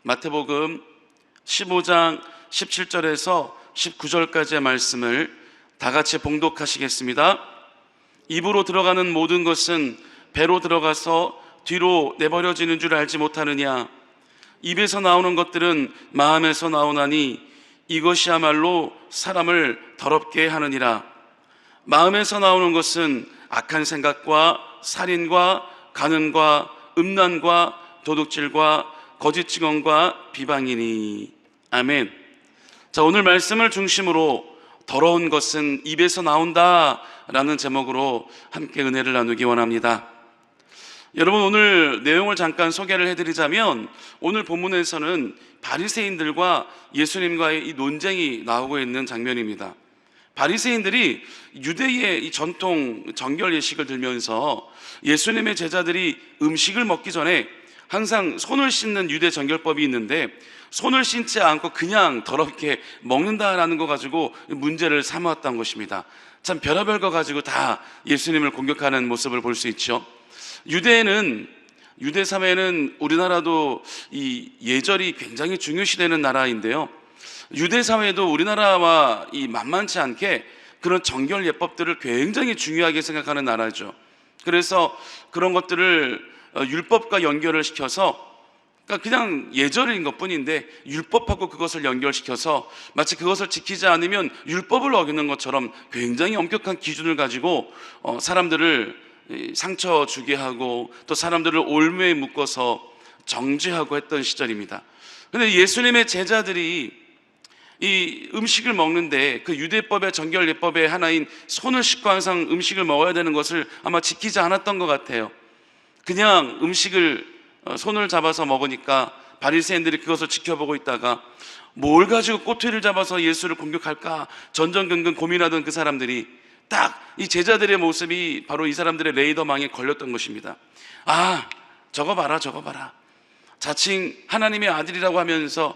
마태복음 15장 17절에서 19절까지의 말씀을 다 같이 봉독하시겠습니다. 입으로 들어가는 모든 것은 배로 들어가서 뒤로 내버려지는 줄 알지 못하느냐. 입에서 나오는 것들은 마음에서 나오나니 이것이야말로 사람을 더럽게 하느니라. 마음에서 나오는 것은 악한 생각과 살인과 간음과 음란과 도둑질과 거짓 증언과 비방이니. 아멘. 자, 오늘 말씀을 중심으로 더러운 것은 입에서 나온다 라는 제목으로 함께 은혜를 나누기 원합니다. 여러분, 오늘 내용을 잠깐 소개를 해드리자면, 오늘 본문에서는 바리새인들과 예수님과의 이 논쟁이 나오고 있는 장면입니다. 바리새인들이 유대의 이 전통 정결 예식을 들면서 예수님의 제자들이 음식을 먹기 전에 항상 손을 씻는 유대 정결법이 있는데, 손을 씻지 않고 그냥 더럽게 먹는다라는 거 가지고 문제를 삼았던 것입니다. 참 별의별 거 가지고 다 예수님을 공격하는 모습을 볼 수 있죠. 유대 사회는 우리나라도 이 예절이 굉장히 중요시되는 나라인데요, 유대 사회도 우리나라와 이 만만치 않게 그런 정결 예법들을 굉장히 중요하게 생각하는 나라죠. 그래서 그런 것들을 율법과 연결을 시켜서, 그러니까 그냥 예절인 것뿐인데 율법하고 그것을 연결시켜서 마치 그것을 지키지 않으면 율법을 어기는 것처럼 굉장히 엄격한 기준을 가지고 사람들을 상처 주게 하고 또 사람들을 올무에 묶어서 정죄하고 했던 시절입니다. 그런데 예수님의 제자들이 이 음식을 먹는데 그 유대법의 정결 예법의 하나인 손을 씻고 항상 음식을 먹어야 되는 것을 아마 지키지 않았던 것 같아요. 그냥 음식을 손을 잡아서 먹으니까 바리새인들이 그것을 지켜보고 있다가 뭘 가지고 꼬투리를 잡아서 예수를 공격할까 전전긍긍 고민하던 그 사람들이 딱 이 제자들의 모습이 바로 이 사람들의 레이더망에 걸렸던 것입니다. 아, 저거 봐라. 자칭 하나님의 아들이라고 하면서,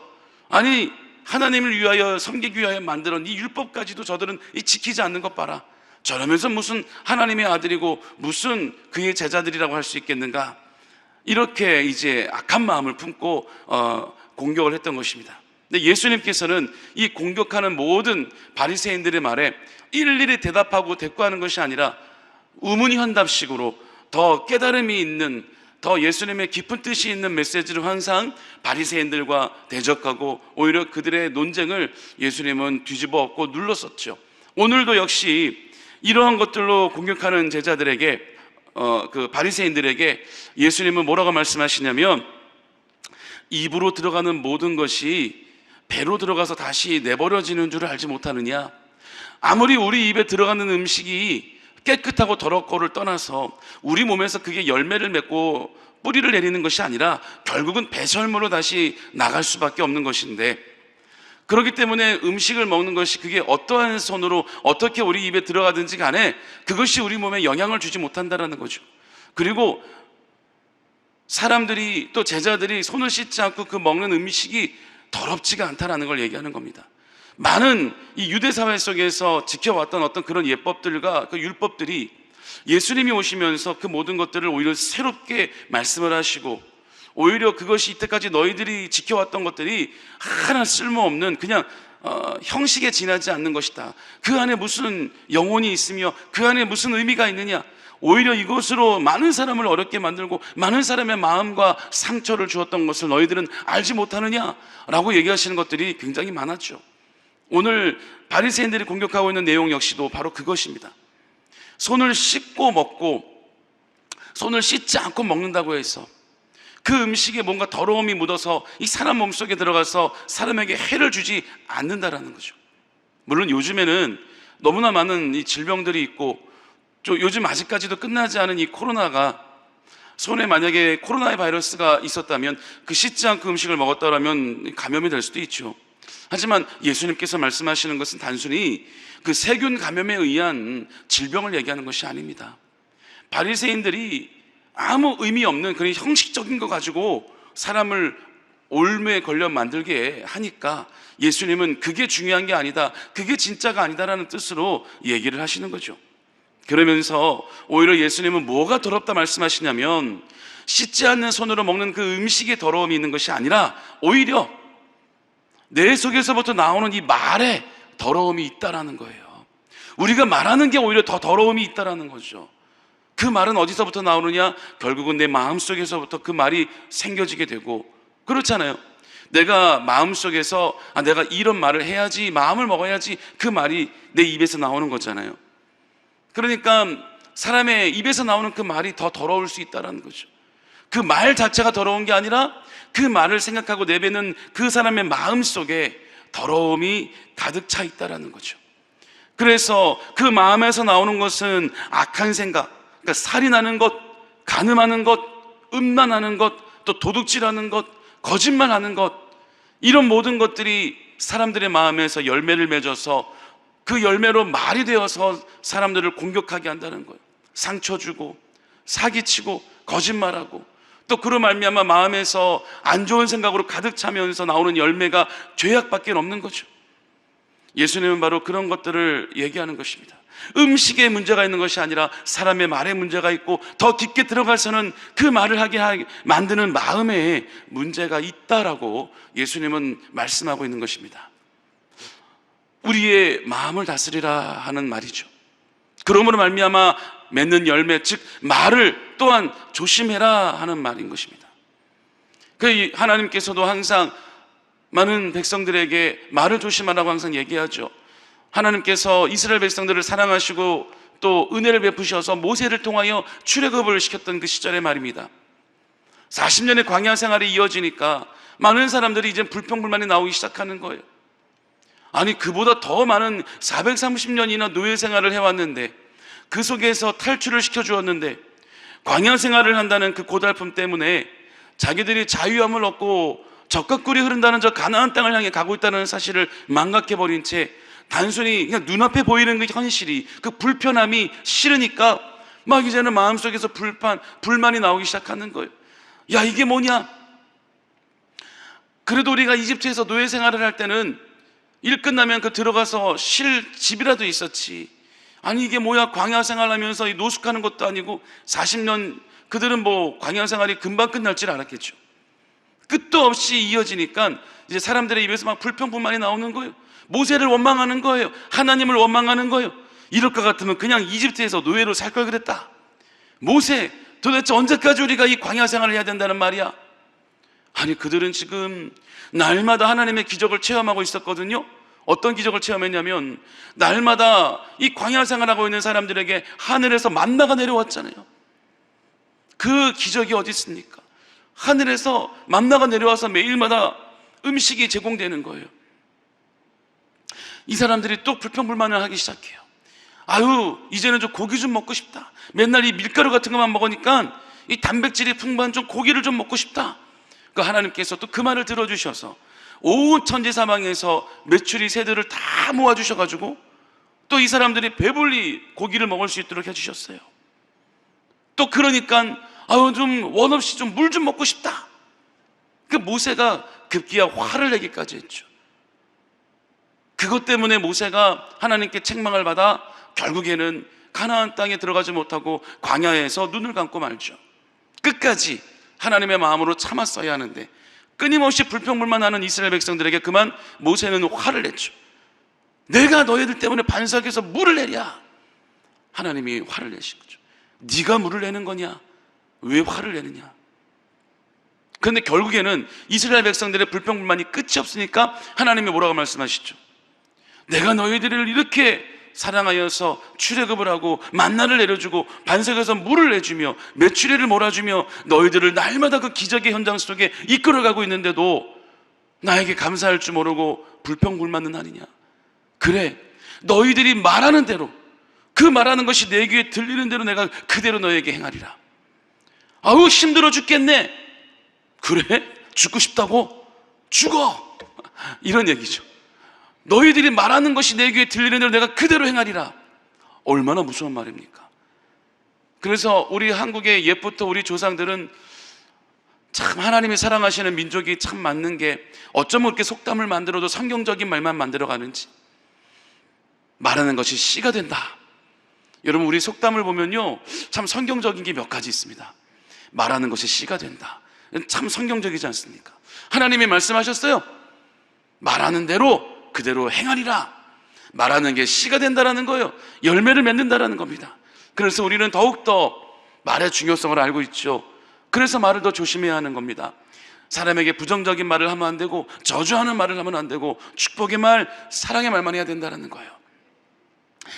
아니 하나님을 위하여 섬기기 위하여 만들어 이 율법까지도 저들은 지키지 않는 것 봐라. 저러면서 무슨 하나님의 아들이고 무슨 그의 제자들이라고 할 수 있겠는가. 이렇게 이제 악한 마음을 품고 공격을 했던 것입니다. 근데 예수님께서는 이 공격하는 모든 바리새인들의 말에 일일이 대답하고 대꾸하는 것이 아니라 우문현답식으로 더 깨달음이 있는, 더 예수님의 깊은 뜻이 있는 메시지를 항상 바리새인들과 대적하고 오히려 그들의 논쟁을 예수님은 뒤집어 엎고 눌렀었죠. 오늘도 역시 이러한 것들로 공격하는 제자들에게, 그 바리새인들에게 예수님은 뭐라고 말씀하시냐면, 입으로 들어가는 모든 것이 배로 들어가서 다시 내버려지는 줄 알지 못하느냐. 아무리 우리 입에 들어가는 음식이 깨끗하고 더럽고를 떠나서 우리 몸에서 그게 열매를 맺고 뿌리를 내리는 것이 아니라 결국은 배설물로 다시 나갈 수밖에 없는 것인데, 그렇기 때문에 음식을 먹는 것이 그게 어떠한 손으로 어떻게 우리 입에 들어가든지 간에 그것이 우리 몸에 영향을 주지 못한다는 거죠. 그리고 사람들이, 또 제자들이 손을 씻지 않고 그 먹는 음식이 더럽지가 않다는 걸 얘기하는 겁니다. 많은 이 유대 사회 속에서 지켜왔던 어떤 그런 예법들과 그 율법들이 예수님이 오시면서 그 모든 것들을 오히려 새롭게 말씀을 하시고, 오히려 그것이 이때까지 너희들이 지켜왔던 것들이 하나 쓸모없는 그냥 형식에 지나지 않는 것이다. 그 안에 무슨 영혼이 있으며 그 안에 무슨 의미가 있느냐. 오히려 이것으로 많은 사람을 어렵게 만들고 많은 사람의 마음과 상처를 주었던 것을 너희들은 알지 못하느냐라고 얘기하시는 것들이 굉장히 많았죠. 오늘 바리새인들이 공격하고 있는 내용 역시도 바로 그것입니다. 손을 씻고 먹고 손을 씻지 않고 먹는다고 해서 그 음식에 뭔가 더러움이 묻어서 이 사람 몸속에 들어가서 사람에게 해를 주지 않는다라는 거죠. 물론 요즘에는 너무나 많은 이 질병들이 있고, 요즘 아직까지도 끝나지 않은 이 코로나가, 손에 만약에 코로나의 바이러스가 있었다면 그 씻지 않고 음식을 먹었다면 감염이 될 수도 있죠. 하지만 예수님께서 말씀하시는 것은 단순히 그 세균 감염에 의한 질병을 얘기하는 것이 아닙니다. 바리새인들이 아무 의미 없는 그런 형식적인 거 가지고 사람을 올무에 걸려 만들게 하니까 예수님은 그게 중요한 게 아니다, 그게 진짜가 아니다라는 뜻으로 얘기를 하시는 거죠. 그러면서 오히려 예수님은 뭐가 더럽다 말씀하시냐면, 씻지 않는 손으로 먹는 그 음식에 더러움이 있는 것이 아니라 오히려 내 속에서부터 나오는 이 말에 더러움이 있다라는 거예요. 우리가 말하는 게 오히려 더 더러움이 있다라는 거죠. 그 말은 어디서부터 나오느냐? 결국은 내 마음속에서부터 그 말이 생겨지게 되고, 그렇잖아요. 내가 마음속에서 내가 이런 말을 해야지, 마음을 먹어야지, 그 말이 내 입에서 나오는 거잖아요. 그러니까 사람의 입에서 나오는 그 말이 더 더러울 수 있다는 거죠. 그 말 자체가 더러운 게 아니라 그 말을 생각하고 내뱉는 그 사람의 마음 속에 더러움이 가득 차 있다는 거죠. 그래서 그 마음에서 나오는 것은 악한 생각, 그러니까 살인하는 것, 간음하는 것, 음란하는 것, 또 도둑질하는 것, 거짓말하는 것, 이런 모든 것들이 사람들의 마음에서 열매를 맺어서 그 열매로 말이 되어서 사람들을 공격하게 한다는 거예요. 상처 주고 사기치고 거짓말하고, 또 그로 말미암아 마음에서 안 좋은 생각으로 가득 차면서 나오는 열매가 죄악밖에 없는 거죠. 예수님은 바로 그런 것들을 얘기하는 것입니다. 음식에 문제가 있는 것이 아니라 사람의 말에 문제가 있고, 더 깊게 들어가서는 그 말을 하게 만드는 마음에 문제가 있다라고 예수님은 말씀하고 있는 것입니다. 우리의 마음을 다스리라 하는 말이죠. 그러므로 말미암아 맺는 열매, 즉 말을 또한 조심해라 하는 말인 것입니다. 그 하나님께서도 항상 많은 백성들에게 말을 조심하라고 항상 얘기하죠. 하나님께서 이스라엘 백성들을 사랑하시고 또 은혜를 베푸셔서 모세를 통하여 출애굽을 시켰던 그 시절의 말입니다. 40년의 광야 생활이 이어지니까 많은 사람들이 이제 불평불만이 나오기 시작하는 거예요. 아니, 그보다 더 많은 430년이나 노예 생활을 해왔는데, 그 속에서 탈출을 시켜주었는데, 광야 생활을 한다는 그 고달픔 때문에 자기들이 자유함을 얻고 젖과 꿀이 흐른다는 저 가나안 땅을 향해 가고 있다는 사실을 망각해버린 채 단순히 그냥 눈앞에 보이는 그 현실이, 그 불편함이 싫으니까 막 이제는 마음속에서 불만이 나오기 시작하는 거예요. 야, 이게 뭐냐? 그래도 우리가 이집트에서 노예 생활을 할 때는 일 끝나면 그 들어가서 쉴 집이라도 있었지. 아니, 이게 뭐야? 광야 생활하면서 이 노숙하는 것도 아니고 40년, 그들은 뭐 광야 생활이 금방 끝날 줄 알았겠죠. 끝도 없이 이어지니까 이제 사람들의 입에서 막 불평불만이 나오는 거예요. 모세를 원망하는 거예요. 하나님을 원망하는 거예요. 이럴 것 같으면 그냥 이집트에서 노예로 살 걸 그랬다. 모세, 도대체 언제까지 우리가 이 광야 생활을 해야 된다는 말이야? 아니, 그들은 지금 날마다 하나님의 기적을 체험하고 있었거든요. 어떤 기적을 체험했냐면, 날마다 이 광야 생활하고 있는 사람들에게 하늘에서 만나가 내려왔잖아요. 그 기적이 어디 있습니까? 하늘에서 만나가 내려와서 매일마다 음식이 제공되는 거예요. 이 사람들이 또 불평불만을 하기 시작해요. 아유, 이제는 좀 고기 좀 먹고 싶다. 맨날 이 밀가루 같은 것만 먹으니까 이 단백질이 풍부한 좀 고기를 좀 먹고 싶다. 그 하나님께서 또 그 말을 들어주셔서 온 천지 사방에서 메추리 새들을 다 모아주셔가지고 또 이 사람들이 배불리 고기를 먹을 수 있도록 해주셨어요. 또 그러니까 아유, 좀 원 없이 좀 물 좀 먹고 싶다. 그 모세가 급기야 화를 내기까지 했죠. 그것 때문에 모세가 하나님께 책망을 받아 결국에는 가나안 땅에 들어가지 못하고 광야에서 눈을 감고 말죠. 끝까지 하나님의 마음으로 참았어야 하는데 끊임없이 불평불만하는 이스라엘 백성들에게 그만 모세는 화를 냈죠. 내가 너희들 때문에 반석에서 물을 내랴. 하나님이 화를 내신 거죠. 네가 물을 내는 거냐? 왜 화를 내느냐? 그런데 결국에는 이스라엘 백성들의 불평불만이 끝이 없으니까 하나님이 뭐라고 말씀하시죠? 내가 너희들을 이렇게 사랑하여서 출애굽을 하고 만나를 내려주고 반석에서 물을 내주며 메추리를 몰아주며 너희들을 날마다 그 기적의 현장 속에 이끌어가고 있는데도 나에게 감사할 줄 모르고 불평불만은 하느냐? 그래, 너희들이 말하는 대로, 그 말하는 것이 내 귀에 들리는 대로 내가 그대로 너에게 행하리라. 아우, 힘들어 죽겠네. 그래? 죽고 싶다고? 죽어! 이런 얘기죠. 너희들이 말하는 것이 내 귀에 들리는 대로 내가 그대로 행하리라. 얼마나 무서운 말입니까? 그래서 우리 한국의 옛부터 우리 조상들은 참 하나님이 사랑하시는 민족이 참 맞는 게, 어쩌면 이렇게 속담을 만들어도 성경적인 말만 만들어가는지, 말하는 것이 씨가 된다. 여러분, 우리 속담을 보면요 참 성경적인 게 몇 가지 있습니다. 말하는 것이 씨가 된다. 참 성경적이지 않습니까? 하나님이 말씀하셨어요. 말하는 대로 그대로 행하리라. 말하는 게 씨가 된다라는 거예요. 열매를 맺는다라는 겁니다. 그래서 우리는 더욱더 말의 중요성을 알고 있죠. 그래서 말을 더 조심해야 하는 겁니다. 사람에게 부정적인 말을 하면 안 되고, 저주하는 말을 하면 안 되고, 축복의 말, 사랑의 말만 해야 된다는 거예요.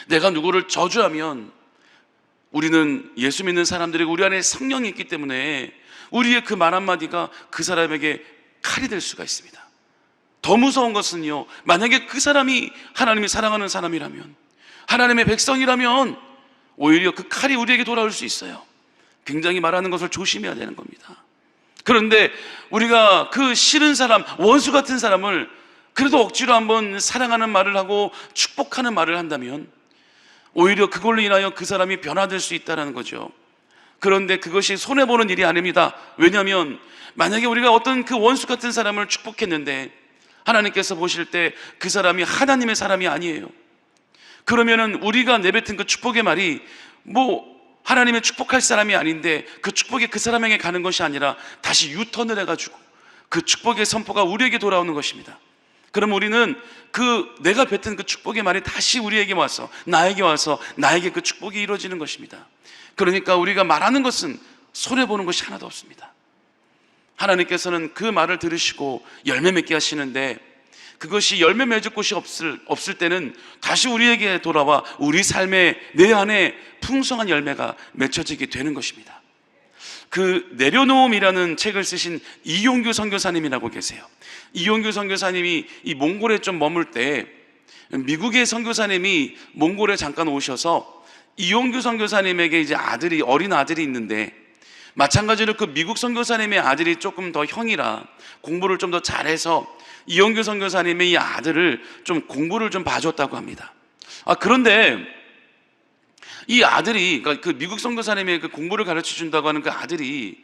내가 누구를 저주하면 우리는 예수 믿는 사람들이 우리 안에 성령이 있기 때문에 우리의 그 말 한마디가 그 사람에게 칼이 될 수가 있습니다. 더 무서운 것은요, 만약에 그 사람이 하나님이 사랑하는 사람이라면, 하나님의 백성이라면 오히려 그 칼이 우리에게 돌아올 수 있어요. 굉장히 말하는 것을 조심해야 되는 겁니다. 그런데 우리가 그 싫은 사람, 원수 같은 사람을 그래도 억지로 한번 사랑하는 말을 하고 축복하는 말을 한다면 오히려 그걸로 인하여 그 사람이 변화될 수 있다는 거죠. 그런데 그것이 손해보는 일이 아닙니다. 왜냐하면 만약에 우리가 어떤 그 원수 같은 사람을 축복했는데 하나님께서 보실 때 그 사람이 하나님의 사람이 아니에요. 그러면은 우리가 내뱉은 그 축복의 말이 하나님의 축복할 사람이 아닌데 그 축복이 그 사람에게 가는 것이 아니라 다시 유턴을 해가지고 그 축복의 선포가 우리에게 돌아오는 것입니다. 그럼 우리는 내가 뱉은 그 축복의 말이 다시 우리에게 와서 나에게 그 축복이 이루어지는 것입니다. 그러니까 우리가 말하는 것은 손해보는 것이 하나도 없습니다. 하나님께서는 그 말을 들으시고 열매 맺게 하시는데, 그것이 열매 맺을 곳이 없을 때는 다시 우리에게 돌아와 우리 삶의 내 안에 풍성한 열매가 맺혀지게 되는 것입니다. 그 내려놓음이라는 책을 쓰신 이용규 선교사님이라고 계세요. 이용규 선교사님이 이 몽골에 좀 머물 때 미국의 선교사님이 몽골에 잠깐 오셔서 이용규 선교사님에게 이제 어린 아들이 있는데, 마찬가지로 그 미국 선교사님의 아들이 조금 더 형이라 공부를 좀 더 잘해서 이용규 선교사님의 이 아들을 좀 공부를 좀 봐줬다고 합니다. 그런데 이 아들이, 그러니까 그 미국 선교사님의 그 공부를 가르쳐 준다고 하는 그 아들이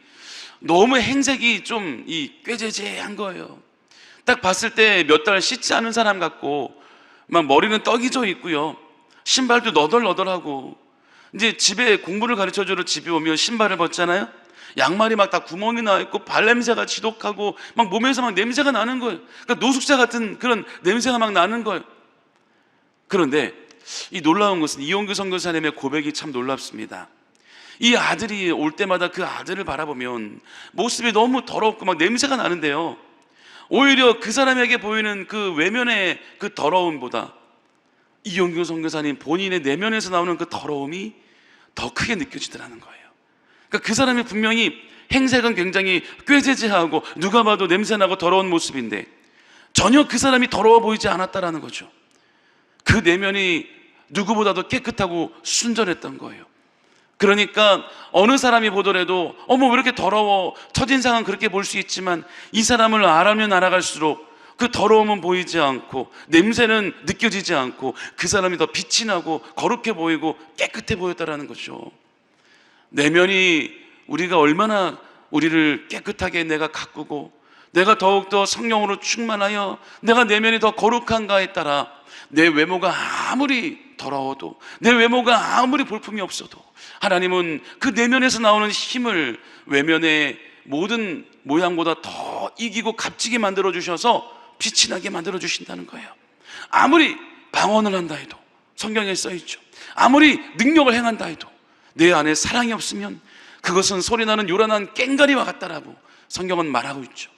너무 행색이 좀 꾀재재한 거예요. 딱 봤을 때 몇 달 씻지 않은 사람 같고, 막 머리는 떡이 져 있고요, 신발도 너덜너덜하고, 이제 집에 공부를 가르쳐 주러 집에 오면 신발을 벗잖아요. 양말이 막 다 구멍이 나 있고 발냄새가 지독하고 막 몸에서 막 냄새가 나는 거예요. 그러니까 노숙자 같은 그런 냄새가 막 나는 거예요. 그런데 이 놀라운 것은 이용규 선교사님의 고백이 참 놀랍습니다. 이 아들이 올 때마다 그 아들을 바라보면 모습이 너무 더럽고 막 냄새가 나는데요, 오히려 그 사람에게 보이는 그 외면의 그 더러움보다 이용규 선교사님 본인의 내면에서 나오는 그 더러움이 더 크게 느껴지더라는 거예요. 그러니까 그 사람이 분명히 행색은 굉장히 꾀재재하고 누가 봐도 냄새나고 더러운 모습인데 전혀 그 사람이 더러워 보이지 않았다라는 거죠. 그 내면이 누구보다도 깨끗하고 순전했던 거예요. 그러니까 어느 사람이 보더라도 왜 이렇게 더러워, 첫인상은 그렇게 볼 수 있지만 이 사람을 알아면 알아갈수록 그 더러움은 보이지 않고 냄새는 느껴지지 않고 그 사람이 더 빛이 나고 거룩해 보이고 깨끗해 보였다라는 거죠. 내면이 우리가 얼마나 우리를 깨끗하게 내가 가꾸고 내가 더욱더 성령으로 충만하여 내가 내면이 더 거룩한가에 따라 내 외모가 아무리 더러워도, 내 외모가 아무리 볼품이 없어도 하나님은 그 내면에서 나오는 힘을 외면의 모든 모양보다 더 이기고 값지게 만들어 주셔서 빛이 나게 만들어 주신다는 거예요. 아무리 방언을 한다 해도, 성경에 써있죠, 아무리 능력을 행한다 해도 내 안에 사랑이 없으면 그것은 소리나는 요란한 꽹과리와 같다라고 성경은 말하고 있죠.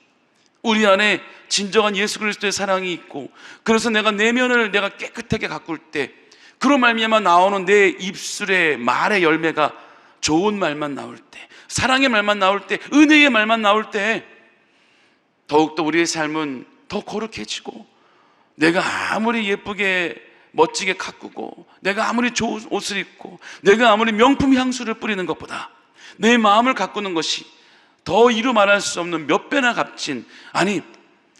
우리 안에 진정한 예수 그리스도의 사랑이 있고, 그래서 내가 내면을 내가 깨끗하게 가꿀 때 그로 말미암아 나오는 내 입술의 말의 열매가 좋은 말만 나올 때, 사랑의 말만 나올 때, 은혜의 말만 나올 때 더욱더 우리의 삶은 더 거룩해지고, 내가 아무리 예쁘게 멋지게 가꾸고 내가 아무리 좋은 옷을 입고 내가 아무리 명품 향수를 뿌리는 것보다 내 마음을 가꾸는 것이 더 이루 말할 수 없는 몇 배나 값진, 아니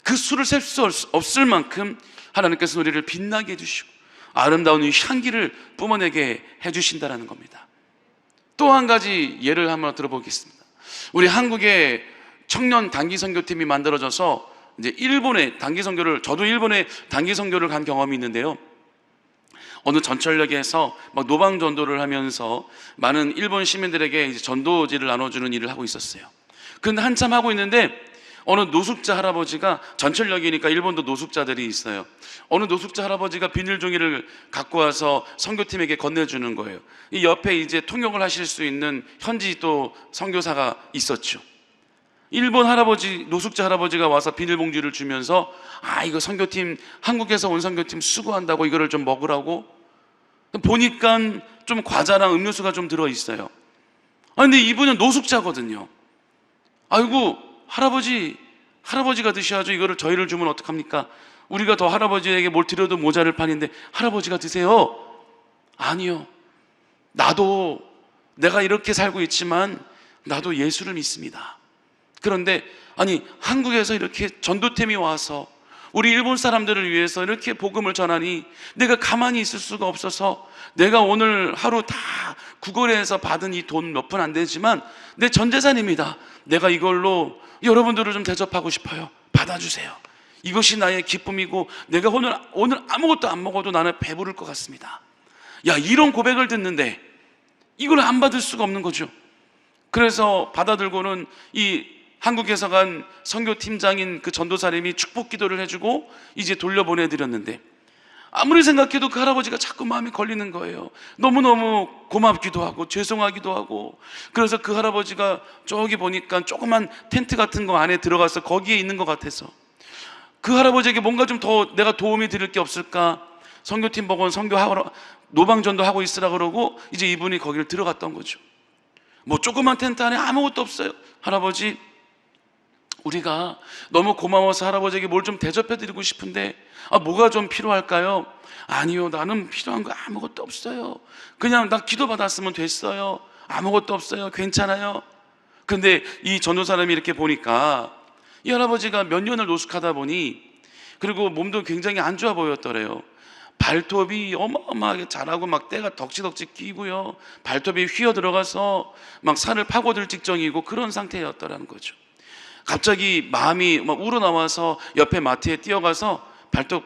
그 수를 셀 수 없을 만큼 하나님께서 우리를 빛나게 해주시고 아름다운 향기를 뿜어내게 해주신다는 겁니다. 또 한 가지 예를 한번 들어보겠습니다. 우리 한국의 청년 단기 선교팀이 만들어져서 이제 일본에 단기 선교를, 저도 일본에 단기 선교를 간 경험이 있는데요, 어느 전철역에서 막 노방 전도를 하면서 많은 일본 시민들에게 이제 전도지를 나눠주는 일을 하고 있었어요. 그런데 한참 하고 있는데 어느 노숙자 할아버지가, 전철역이니까 일본도 노숙자들이 있어요. 어느 노숙자 할아버지가 비닐 종이를 갖고 와서 선교팀에게 건네주는 거예요. 이 옆에 이제 통역을 하실 수 있는 현지 또 선교사가 있었죠. 일본 할아버지, 노숙자 할아버지가 와서 비닐봉지를 주면서 이거 선교팀, 한국에서 온 선교팀 수고한다고 이거를 좀 먹으라고. 보니까 좀 과자랑 음료수가 좀 들어있어요. 근데 이분은 노숙자거든요. 아이고 할아버지가 드셔야죠. 이거를 저희를 주면 어떡합니까? 우리가 더 할아버지에게 뭘 드려도 모자랄 판인데 할아버지가 드세요. 아니요, 나도 내가 이렇게 살고 있지만 나도 예수를 믿습니다. 그런데 한국에서 이렇게 전도팀이 와서 우리 일본 사람들을 위해서 이렇게 복음을 전하니 내가 가만히 있을 수가 없어서, 내가 오늘 하루 다 구걸에서 받은 이 돈 몇 푼 안 되지만 내 전 재산입니다. 내가 이걸로 여러분들을 좀 대접하고 싶어요. 받아주세요. 이것이 나의 기쁨이고 내가 오늘 아무것도 안 먹어도 나는 배부를 것 같습니다. 이런 고백을 듣는데 이걸 안 받을 수가 없는 거죠. 그래서 받아들고는 이 한국에서 간 선교팀장인 그 전도사님이 축복 기도를 해주고 이제 돌려보내드렸는데, 아무리 생각해도 그 할아버지가 자꾸 마음에 걸리는 거예요. 너무너무 고맙기도 하고 죄송하기도 하고. 그래서 그 할아버지가 저기 보니까 조그만 텐트 같은 거 안에 들어가서 거기에 있는 것 같아서 그 할아버지에게 뭔가 좀 더 내가 도움이 드릴 게 없을까, 선교팀 보고 노방전도 하고 있으라 그러고 이제 이분이 거기를 들어갔던 거죠. 뭐 조그만 텐트 안에 아무것도 없어요. 할아버지, 우리가 너무 고마워서 할아버지에게 뭘 좀 대접해드리고 싶은데 뭐가 좀 필요할까요? 아니요, 나는 필요한 거 아무것도 없어요. 그냥 나 기도 받았으면 됐어요. 아무것도 없어요. 괜찮아요. 근데 이 전도사람이 이렇게 보니까 이 할아버지가 몇 년을 노숙하다 보니, 그리고 몸도 굉장히 안 좋아 보였더래요. 발톱이 어마어마하게 자라고 막 때가 덕지덕지 끼고요, 발톱이 휘어 들어가서 막 살을 파고들 직전이고 그런 상태였더라는 거죠. 갑자기 마음이 막 우러나와서 옆에 마트에 뛰어가서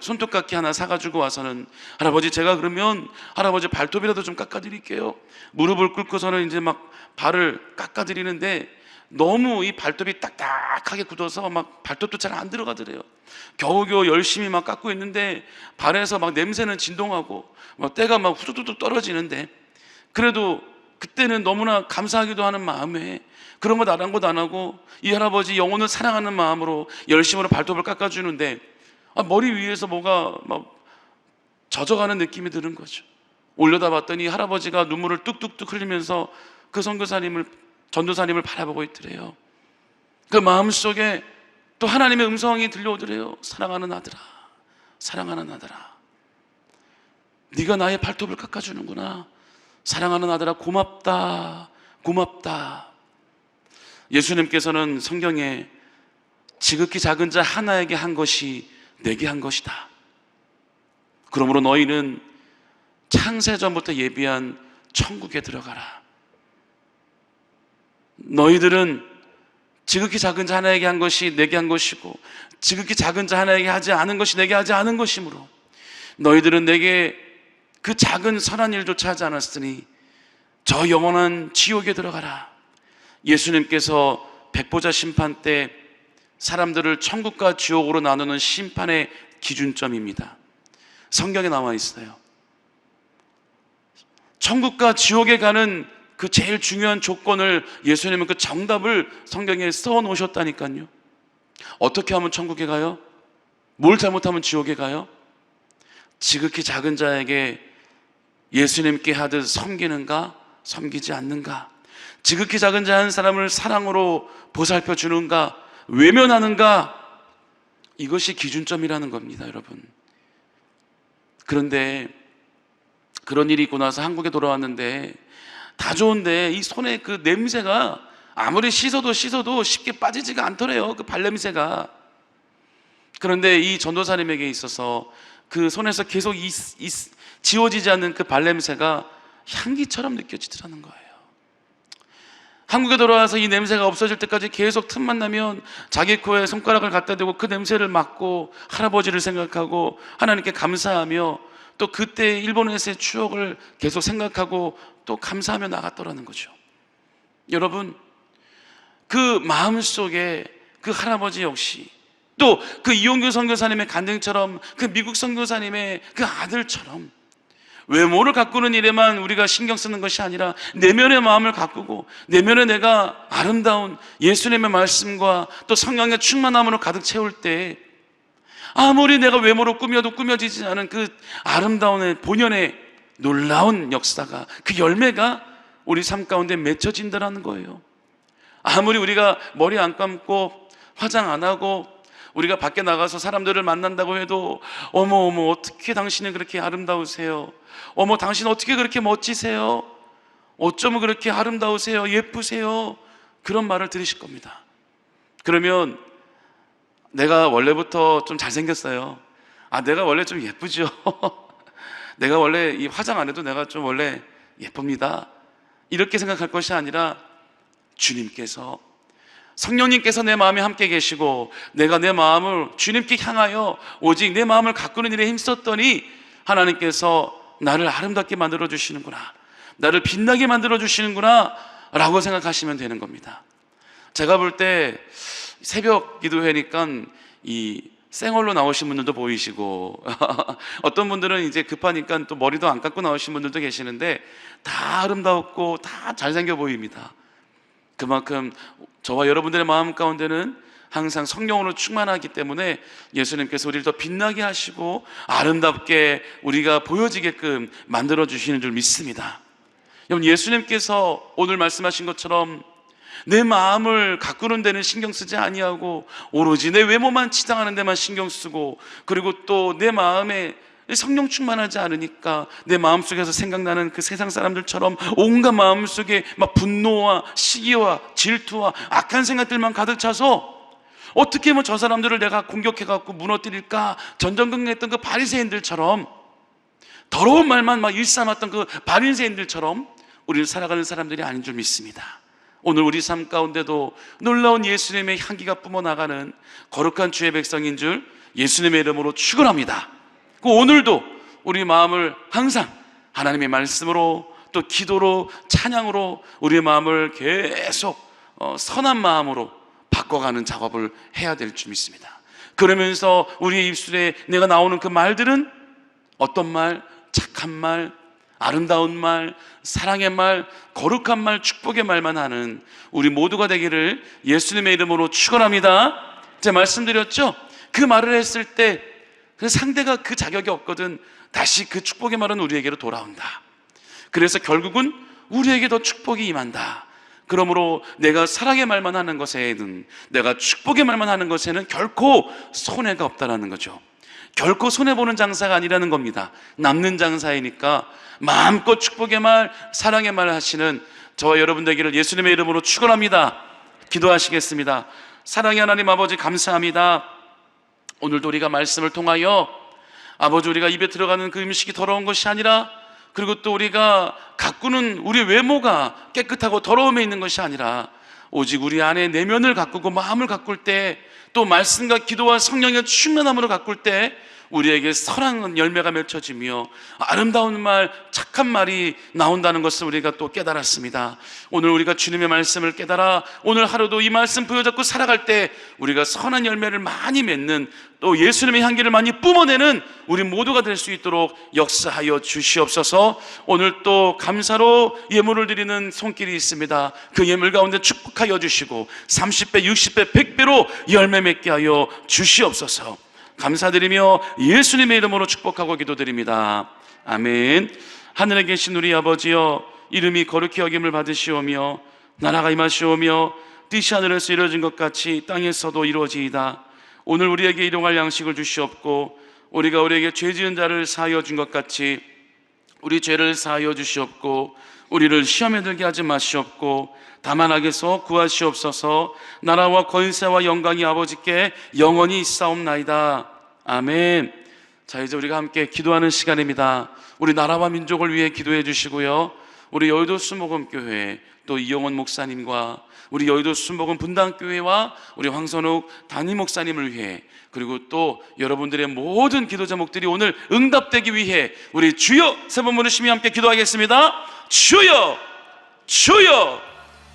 손톱깎이 하나 사가지고 와서는, 할아버지, 제가 그러면 할아버지 발톱이라도 좀 깎아드릴게요. 무릎을 꿇고서는 이제 막 발을 깎아드리는데 너무 이 발톱이 딱딱하게 굳어서 막 발톱도 잘 안 들어가더래요. 겨우겨우 열심히 막 깎고 있는데 발에서 막 냄새는 진동하고 막 때가 막 후두둑 떨어지는데, 그래도 그때는 너무나 감사하기도 하는 마음에 그런 것 아랑곳 안 하고 이 할아버지 영혼을 사랑하는 마음으로 열심으로 발톱을 깎아주는데 머리 위에서 뭐가 막 젖어가는 느낌이 드는 거죠. 올려다 봤더니 할아버지가 눈물을 뚝뚝뚝 흘리면서 그 전도사님을 바라보고 있더래요. 그 마음속에 또 하나님의 음성이 들려오더래요. 사랑하는 아들아, 사랑하는 아들아, 네가 나의 발톱을 깎아주는구나. 사랑하는 아들아, 고맙다, 고맙다. 예수님께서는 성경에 지극히 작은 자 하나에게 한 것이 내게 한 것이다. 그러므로 너희는 창세전부터 예비한 천국에 들어가라. 너희들은 지극히 작은 자 하나에게 한 것이 내게 한 것이고 지극히 작은 자 하나에게 하지 않은 것이 내게 하지 않은 것이므로 너희들은 내게 그 작은 선한 일조차 하지 않았으니 저 영원한 지옥에 들어가라. 예수님께서 백보자 심판 때 사람들을 천국과 지옥으로 나누는 심판의 기준점입니다. 성경에 나와 있어요. 천국과 지옥에 가는 그 제일 중요한 조건을 예수님은 그 정답을 성경에 써 놓으셨다니까요. 어떻게 하면 천국에 가요? 뭘 잘못하면 지옥에 가요? 지극히 작은 자에게 예수님께 하듯 섬기는가, 섬기지 않는가? 지극히 작은 자 한 사람을 사랑으로 보살펴 주는가, 외면하는가? 이것이 기준점이라는 겁니다, 여러분. 그런데 그런 일이 있고 나서 한국에 돌아왔는데 다 좋은데 이 손에 그 냄새가 아무리 씻어도 쉽게 빠지지가 않더래요. 그 발냄새가. 그런데 이 전도사님에게 있어서 그 손에서 계속 지워지지 않는 그 발냄새가 향기처럼 느껴지더라는 거예요. 한국에 돌아와서 이 냄새가 없어질 때까지 계속 틈만 나면 자기 코에 손가락을 갖다 대고 그 냄새를 맡고 할아버지를 생각하고 하나님께 감사하며 또 그때 일본에서의 추억을 계속 생각하고 또 감사하며 나갔더라는 거죠. 여러분, 그 마음속에 그 할아버지 역시 또 그 이용규 선교사님의 간증처럼 그 미국 선교사님의 그 아들처럼 외모를 가꾸는 일에만 우리가 신경 쓰는 것이 아니라 내면의 마음을 가꾸고 내면에 내가 아름다운 예수님의 말씀과 또 성령의 충만함으로 가득 채울 때 아무리 내가 외모로 꾸며도 꾸며지지 않은 그 아름다운 본연의 놀라운 역사가, 그 열매가 우리 삶 가운데 맺혀진다는 거예요. 아무리 우리가 머리 안 감고 화장 안 하고 우리가 밖에 나가서 사람들을 만난다고 해도 어머 어떻게 당신은 그렇게 아름다우세요? 어머 당신 어떻게 그렇게 멋지세요? 어쩌면 그렇게 아름다우세요? 예쁘세요? 그런 말을 들으실 겁니다. 그러면 내가 원래부터 좀 잘생겼어요. 내가 원래 좀 예쁘죠. 내가 원래 이 화장 안 해도 내가 좀 원래 예쁩니다. 이렇게 생각할 것이 아니라 주님께서, 성령님께서 내 마음에 함께 계시고 내가 내 마음을 주님께 향하여 오직 내 마음을 가꾸는 일에 힘썼더니 하나님께서 나를 아름답게 만들어 주시는구나, 나를 빛나게 만들어 주시는구나 라고 생각하시면 되는 겁니다. 제가 볼 때 새벽 기도회니까 이 생얼로 나오신 분들도 보이시고 어떤 분들은 이제 급하니까 또 머리도 안 감고 나오신 분들도 계시는데 다 아름다웠고 다 잘생겨 보입니다. 그만큼 저와 여러분들의 마음 가운데는 항상 성령으로 충만하기 때문에 예수님께서 우리를 더 빛나게 하시고 아름답게 우리가 보여지게끔 만들어 주시는 줄 믿습니다. 여러분, 예수님께서 오늘 말씀하신 것처럼 내 마음을 가꾸는 데는 신경 쓰지 아니하고 오로지 내 외모만 치장하는 데만 신경 쓰고, 그리고 또 내 마음에 성령 충만하지 않으니까 내 마음속에서 생각나는 그 세상 사람들처럼 온갖 마음속에 막 분노와 시기와 질투와 악한 생각들만 가득 차서 어떻게 하면 저 사람들을 내가 공격해갖고 무너뜨릴까 전전긍긍했던 그 바리새인들처럼, 더러운 말만 막 일삼았던 그 바리새인들처럼 우리를 살아가는 사람들이 아닌 줄 믿습니다. 오늘 우리 삶 가운데도 놀라운 예수님의 향기가 뿜어나가는 거룩한 주의 백성인 줄 예수님의 이름으로 축원합니다. 오늘도 우리 마음을 항상 하나님의 말씀으로 또 기도로 찬양으로 우리의 마음을 계속 선한 마음으로 바꿔가는 작업을 해야 될 줄 믿습니다. 그러면서 우리의 입술에 내가 나오는 그 말들은 어떤 말? 착한 말, 아름다운 말, 사랑의 말, 거룩한 말, 축복의 말만 하는 우리 모두가 되기를 예수님의 이름으로 축원합니다. 제가 말씀드렸죠? 그 말을 했을 때 그 상대가 그 자격이 없거든 다시 그 축복의 말은 우리에게로 돌아온다. 그래서 결국은 우리에게 더 축복이 임한다. 그러므로 내가 사랑의 말만 하는 것에는, 내가 축복의 말만 하는 것에는 결코 손해가 없다는 거죠. 결코 손해보는 장사가 아니라는 겁니다. 남는 장사이니까 마음껏 축복의 말, 사랑의 말 하시는 저와 여러분 되기를 예수님의 이름으로 축원합니다. 기도하시겠습니다. 사랑의 하나님 아버지, 감사합니다. 오늘도 우리가 말씀을 통하여 아버지, 우리가 입에 들어가는 그 음식이 더러운 것이 아니라, 그리고 또 우리가 가꾸는 우리 외모가 깨끗하고 더러움에 있는 것이 아니라 오직 우리 안에 내면을 가꾸고 마음을 가꿀 때, 또 말씀과 기도와 성령의 충만함으로 가꿀 때 우리에게 선한 열매가 맺혀지며 아름다운 말, 착한 말이 나온다는 것을 우리가 또 깨달았습니다. 오늘 우리가 주님의 말씀을 깨달아 오늘 하루도 이 말씀 부여잡고 살아갈 때 우리가 선한 열매를 많이 맺는, 또 예수님의 향기를 많이 뿜어내는 우리 모두가 될 수 있도록 역사하여 주시옵소서. 오늘 또 감사로 예물을 드리는 손길이 있습니다. 그 예물 가운데 축복하여 주시고 30배, 60배, 100배로 열매 맺게 하여 주시옵소서. 감사드리며 예수님의 이름으로 축복하고 기도드립니다. 아멘. 하늘에 계신 우리 아버지여, 이름이 거룩히 여김을 받으시오며 나라가 임하시오며 뜻이 하늘에서 이루어진 것 같이 땅에서도 이루어지이다. 오늘 우리에게 일용할 양식을 주시옵고 우리가 우리에게 죄 지은 자를 사하여 준 것 같이 우리 죄를 사하여 주시옵고 우리를 시험에 들게 하지 마시옵고 다만 악에서 구하시옵소서. 나라와 권세와 영광이 아버지께 영원히 있사옵나이다. 아멘. 자, 이제 우리가 함께 기도하는 시간입니다. 우리 나라와 민족을 위해 기도해 주시고요, 우리 여의도 수목원교회 또 이영원 목사님과 우리 여의도 수목원 분당교회와 우리 황선욱 담임 목사님을 위해, 그리고 또 여러분들의 모든 기도 제목들이 오늘 응답되기 위해 우리 주여 세 번 부르시며 함께 기도하겠습니다. 주여, 주여,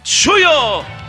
주여.